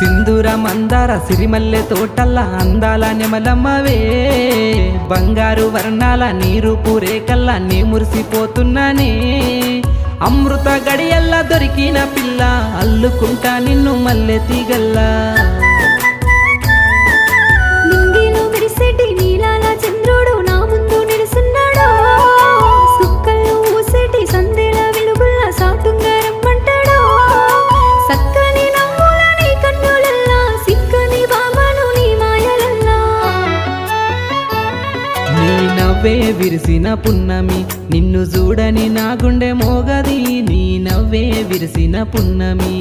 సింధూర మందార సిరిమల్లె తోటల్లా అందాల నెమలమ్మవే బంగారు వర్ణాల నీరు పూరేకల్లా నీ మురిసిపోతున్నానే అమృత గడియల్లా దొరికిన పిల్ల అల్లుకుంటా నిన్ను మల్లె తీగల్లా నింగిలో మెరిసేటి నీలాల చంద్రుడు నా ముందు నిలుసున్నాడు సుక్కల్లో ఊసేటి సందేల వెలుగుల్లా సాటుంగా రమ్మంటాడు సక్కని నవ్వుల నీ కన్నులల్లా సిక్కని బామను నీ మాయలల్లా నీ నవ్వే విరిసిన పున్నమి నిన్ను చూడని నా గుండె మోగది నీ నవ్వే విరిసిన పున్నమి